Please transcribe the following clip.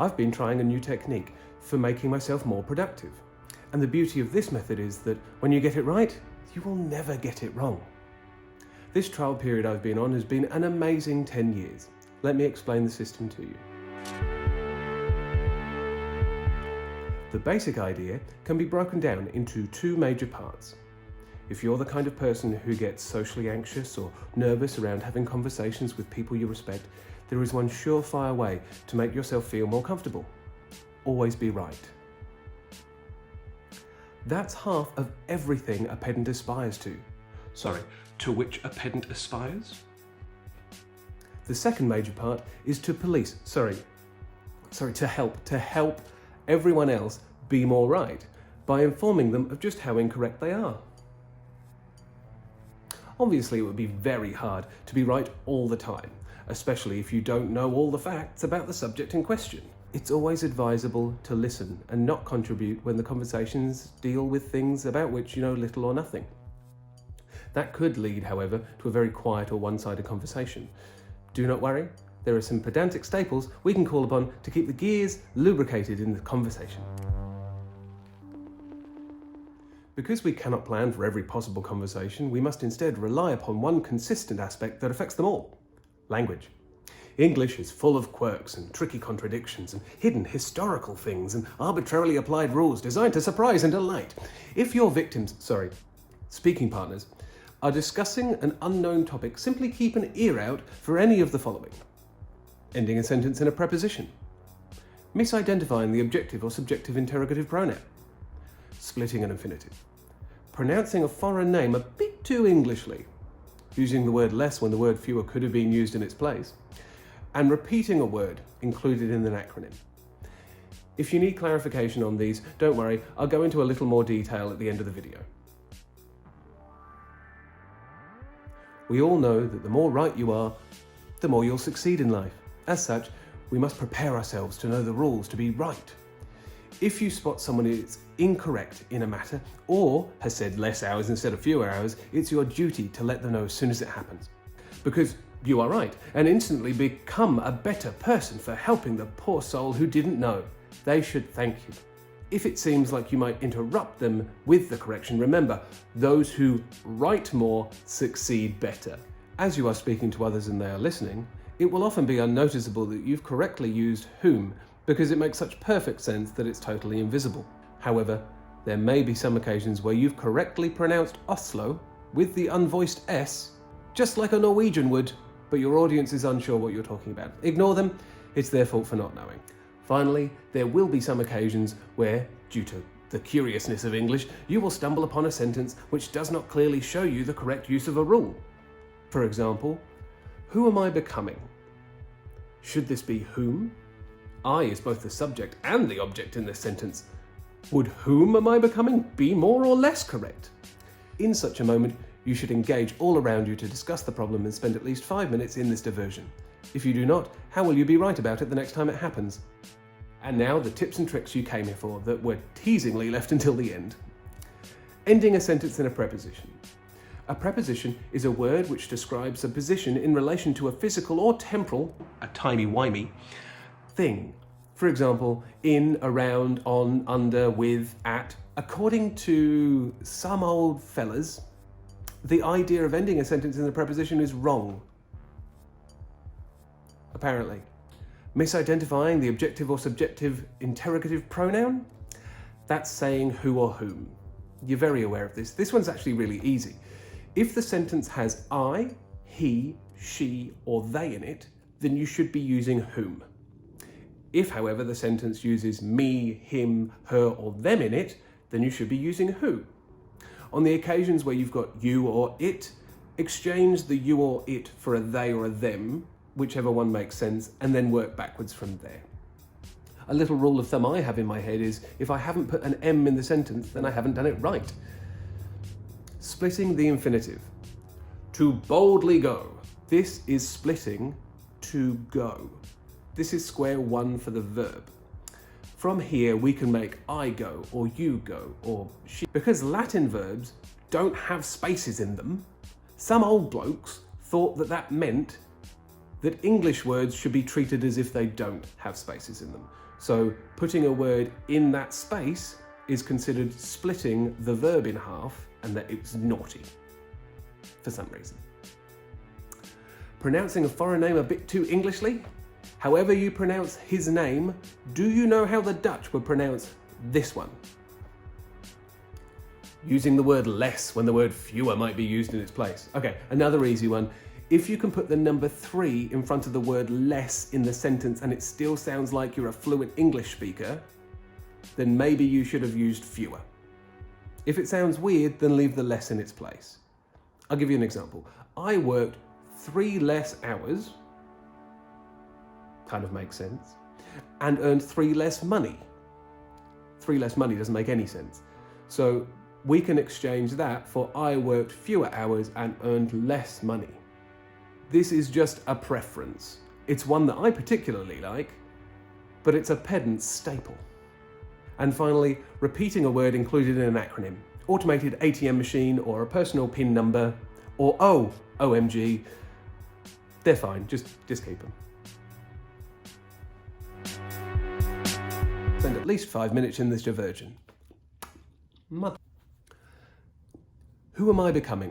I've been trying a new technique for making myself more productive. And the beauty of this method is that when you get it right, you will never get it wrong. This trial period I've been on has been an amazing 10 years. Let me explain the system to you. The basic idea can be broken down into two major parts. If you're the kind of person who gets socially anxious or nervous around having conversations with people you respect, there is one surefire way to make yourself feel more comfortable. Always be right. That's half of everything a pedant aspires to. To which a pedant aspires? The second major part is to help everyone else be more right by informing them of just how incorrect they are. Obviously, it would be very hard to be right all the time, especially if you don't know all the facts about the subject in question. It's always advisable to listen and not contribute when the conversations deal with things about which you know little or nothing. That could lead, however, to a very quiet or one-sided conversation. Do not worry, there are some pedantic staples we can call upon to keep the gears lubricated in the conversation. Because we cannot plan for every possible conversation, we must instead rely upon one consistent aspect that affects them all: language. English is full of quirks and tricky contradictions and hidden historical things and arbitrarily applied rules designed to surprise and delight. If your speaking partners, are discussing an unknown topic, simply keep an ear out for any of the following: ending a sentence in a preposition, misidentifying the objective or subjective interrogative pronoun, splitting an infinitive, pronouncing a foreign name a bit too Englishly, using the word less when the word fewer could have been used in its place, and repeating a word included in an acronym. If you need clarification on these, don't worry, I'll go into a little more detail at the end of the video. We all know that the more right you are, the more you'll succeed in life. As such, we must prepare ourselves to know the rules to be right. If you spot someone who is incorrect in a matter or has said less hours instead of fewer hours, it's your duty to let them know as soon as it happens. Because you are right, and instantly become a better person for helping the poor soul who didn't know. They should thank you. If it seems like you might interrupt them with the correction, remember, those who write more succeed better. As you are speaking to others and they are listening, it will often be unnoticeable that you've correctly used whom, because it makes such perfect sense that it's totally invisible. However, there may be some occasions where you've correctly pronounced Oslo with the unvoiced S, just like a Norwegian would, but your audience is unsure what you're talking about. Ignore them, it's their fault for not knowing. Finally, there will be some occasions where, due to the curiousness of English, you will stumble upon a sentence which does not clearly show you the correct use of a rule. For example, who am I becoming? Should this be whom? I is both the subject and the object in this sentence. Would whom am I becoming be more or less correct? In such a moment, you should engage all around you to discuss the problem and spend at least 5 minutes in this diversion. If you do not, how will you be right about it the next time it happens? And now the tips and tricks you came here for that were teasingly left until the end. Ending a sentence in a preposition. A preposition is a word which describes a position in relation to a physical or temporal, a timey-wimey, thing. For example, in, around, on, under, with, at. According to some old fellas, the idea of ending a sentence in a preposition is wrong. Apparently. Misidentifying the objective or subjective interrogative pronoun? That's saying who or whom. You're very aware of this. This one's actually really easy. If the sentence has I, he, she, or they in it, then you should be using whom. If, however, the sentence uses me, him, her, or them in it, then you should be using who. On the occasions where you've got you or it, exchange the you or it for a they or a them, whichever one makes sense, and then work backwards from there. A little rule of thumb I have in my head is, if I haven't put an M in the sentence, then I haven't done it right. Splitting the infinitive. To boldly go. This is splitting to go. This is square one for the verb. From here, we can make I go, or you go, or she. Because Latin verbs don't have spaces in them, some old blokes thought that that meant that English words should be treated as if they don't have spaces in them. So putting a word in that space is considered splitting the verb in half, and that it's naughty for some reason. Pronouncing a foreign name a bit too Englishly? However you pronounce his name, do you know how the Dutch would pronounce this one? Using the word less when the word fewer might be used in its place. Okay, another easy one. If you can put the number 3 in front of the word less in the sentence and it still sounds like you're a fluent English speaker, then maybe you should have used fewer. If it sounds weird, then leave the less in its place. I'll give you an example. I worked 3 less hours, kind of makes sense, and earned 3 less money. 3 less money doesn't make any sense. So we can exchange that for I worked fewer hours and earned less money. This is just a preference. It's one that I particularly like, but it's a pedant's staple. And finally, repeating a word included in an acronym. Automated ATM machine or a personal PIN number or OMG. They're fine, just keep them. Spend at least 5 minutes in this diversion. Who am I becoming?